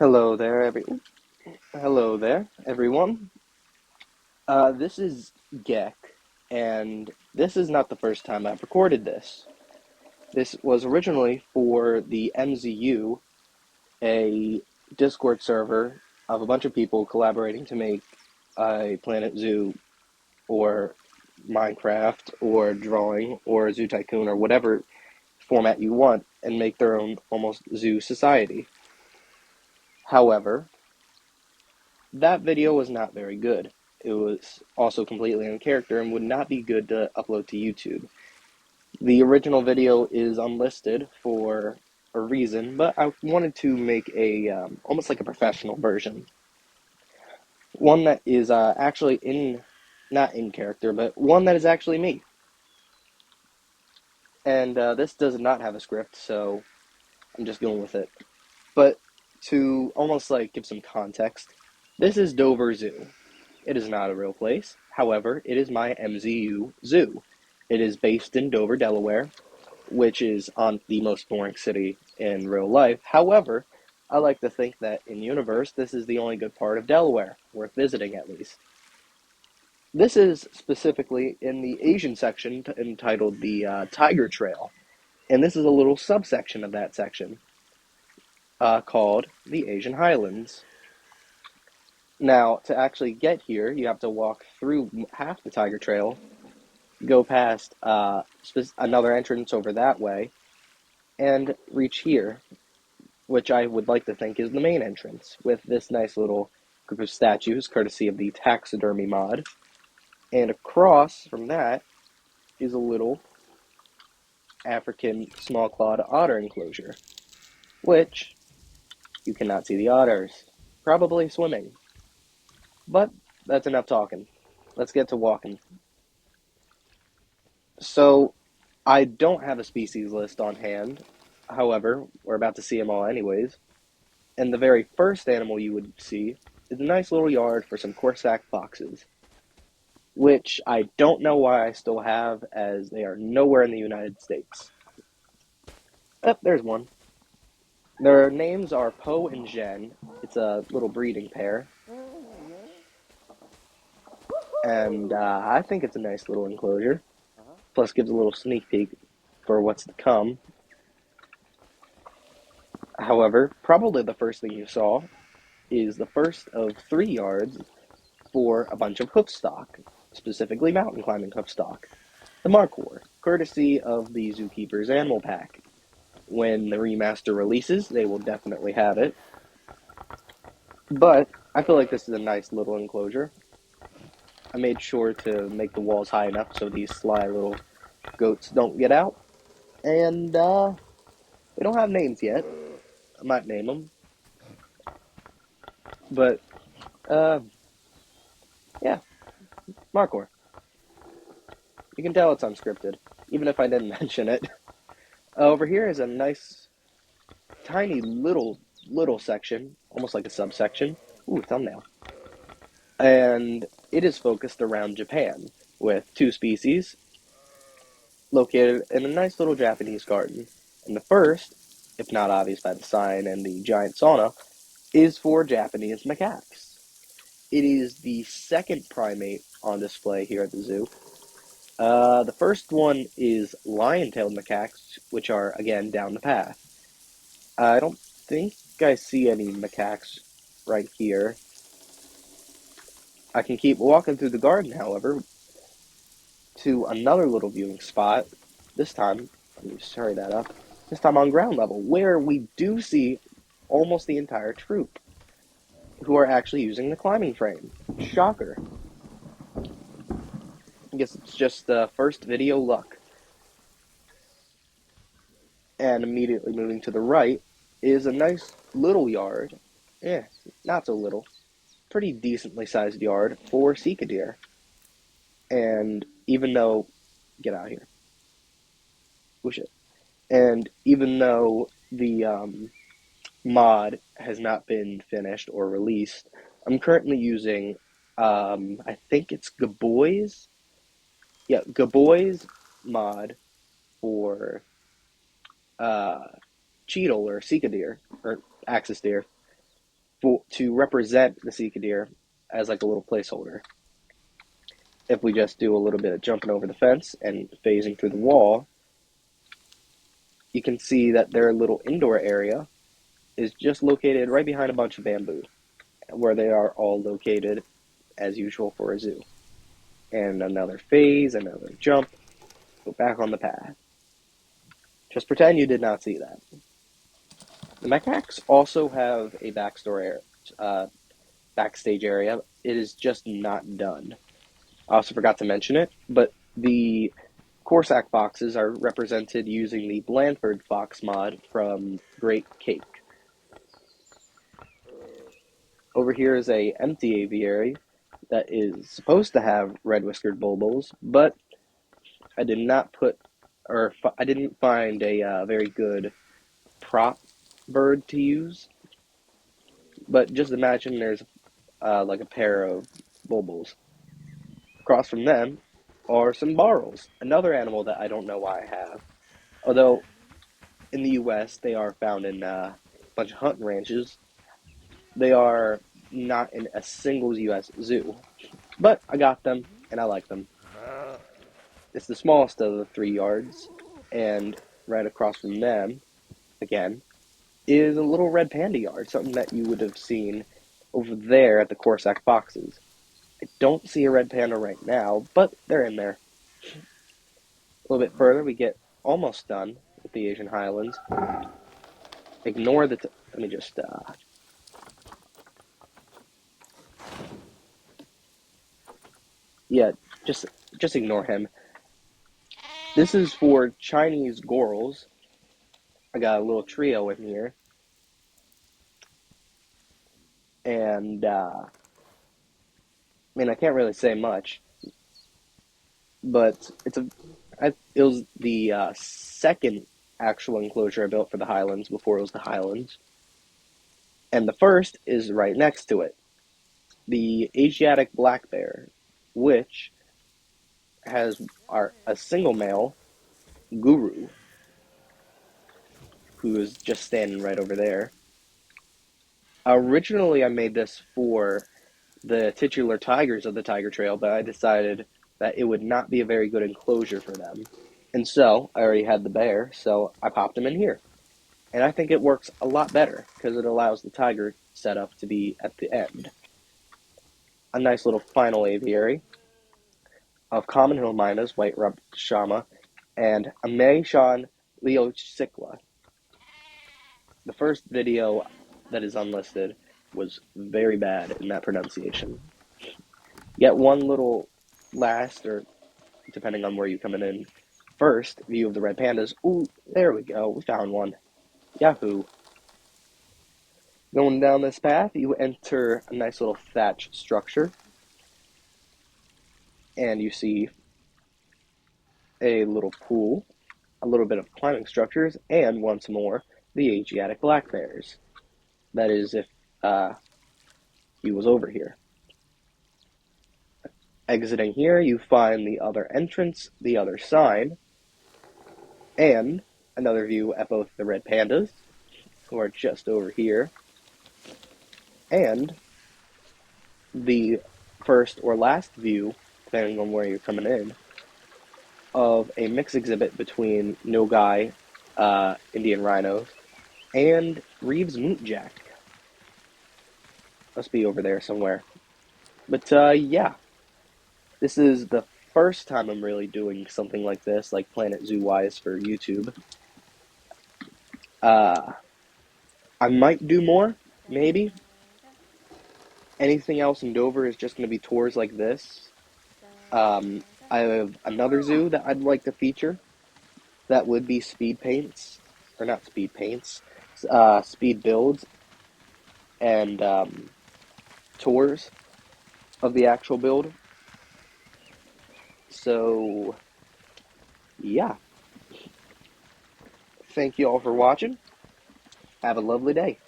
Hello there, Hello there, everyone. This is Geck, and this is not the first time I've recorded this. This was originally for the MZU, a Discord server of a bunch of people collaborating to make a Planet Zoo or Minecraft or drawing or Zoo Tycoon or whatever format you want and make their own almost zoo society. However, that video was not very good. It was also completely in character and would not be good to upload to YouTube. The original video is unlisted for a reason, but I wanted to make a almost like a professional version, one that is actually not in character, but one that is actually me. And this does not have a script, so I'm just going with it. But to almost like give some context, this is Dover Zoo. It is not a real place. However, it is my MZU zoo. It is based in Dover, Delaware, which is on the most boring city in real life. However, I like to think that in universe, this is the only good part of Delaware, worth visiting at least. This is specifically in the Asian section entitled the Tiger Trail, and this is a little subsection of that section called the Asian Highlands. Now, to actually get here, you have to walk through half the Tiger Trail, go past another entrance over that way, and reach here, which I would like to think is the main entrance, with this nice little group of statues, courtesy of the taxidermy mod. And across from that is a little African small-clawed otter enclosure, which you cannot see the otters, probably swimming. But that's enough talking. Let's get to walking. So, I don't have a species list on hand. However, we're about to see them all anyways. And the very first animal you would see is a nice little yard for some Corsac foxes, which I don't know why I still have, as they are nowhere in the United States. Oh, there's one. Their names are Poe and Jen. It's a little breeding pair. And I think it's a nice little enclosure. Plus gives a little sneak peek for what's to come. However, probably the first thing you saw is the first of 3 yards for a bunch of hoofstock, specifically mountain climbing hoofstock. The Markhor, courtesy of the Zookeeper's Animal Pack. When the remaster releases, they will definitely have it. But I feel like this is a nice little enclosure. I made sure to make the walls high enough so these sly little goats don't get out. And they don't have names yet. I might name them. But uh, yeah, Markhor. You can tell it's unscripted, even if I didn't mention it. Over here is a nice, tiny little section, almost like a subsection. Ooh, thumbnail. And it is focused around Japan, with 2 species located in a nice little Japanese garden. And the first, if not obvious by the sign and the giant sauna, is for Japanese macaques. It is the second primate on display here at the zoo. The first one is lion-tailed macaques, which are, again, down the path. I don't think I see any macaques right here. I can keep walking through the garden, however, to another little viewing spot. This time, let me just hurry that up. This time on ground level, where we do see almost the entire troop who are actually using the climbing frame. Shocker. I guess it's just the first video luck. And immediately moving to the right is a nice little yard. Not so little. Pretty decently sized yard for Sika deer. And even though, get out of here. Push it. And even though the mod has not been finished or released, I'm currently using, I think it's Gaboy's. Yeah, Gaboy's mod for cheetle or Sika deer, or axis deer. to represent the Sika deer as like a little placeholder. If we just do a little bit of jumping over the fence and phasing through the wall, you can see that their little indoor area is just located right behind a bunch of bamboo, where they are all located as usual for a zoo. And another phase, another jump, go back on the path. Just pretend you did not see that. The macaques also have a backstage area. It is just not done. I also forgot to mention it, but the Corsac foxes are represented using the Blandford fox mod from Great Cake. Over here is a empty aviary that is supposed to have red-whiskered bulbuls, but I did not put, or I didn't find a very good prop bird to use. But just imagine there's like a pair of bulbuls. Across from them are some barrels, another animal that I don't know why I have. Although in the U.S. they are found in a bunch of hunting ranches, they are not in a single U.S. zoo. But I got them and I like them. It's the smallest of the 3 yards, and right across from them, again, is a little red panda yard, something that you would have seen over there at the Corsac Foxes. I don't see a red panda right now, but they're in there. A little bit further, we get almost done with the Asian Highlands. Ignore the. Let me just. Yeah, just ignore him. This is for Chinese gorals. I got a little trio in here, and I mean I can't really say much, but it was the second actual enclosure I built for the Highlands before it was the Highlands, and the first is right next to it, the Asiatic black bear, which has a single male, Guru, who is just standing right over there. Originally, I made this for the titular tigers of the Tiger Trail, but I decided that it would not be a very good enclosure for them. And so, I already had the bear, so I popped him in here. And I think it works a lot better, because it allows the tiger setup to be at the end. A nice little final aviary of common hill minahs, white-rumped shama, and a Meishan leocicla. The first video that is unlisted was very bad in that pronunciation. Yet one little last, or depending on where you're coming in, first view of the red pandas. Ooh, there we go. We found one. Yahoo. Going down this path, you enter a nice little thatch structure, and you see a little pool, a little bit of climbing structures, and once more, the Asiatic black bears. That is if he was over here. Exiting here, you find the other entrance, the other sign, and another view at both the red pandas, who are just over here, and the first or last view, depending on where you're coming in, of a mixed exhibit between Nogai Indian rhinos and Reeves mootjack. Must be over there somewhere. But yeah, this is the first time I'm really doing something like this, like Planet Zoo wise for YouTube. I might do more, maybe. Anything else in Dover is just going to be tours like this. I have another zoo that I'd like to feature. That would be speed paints, or not speed paints, speed builds and tours of the actual build. So, yeah. Thank you all for watching. Have a lovely day.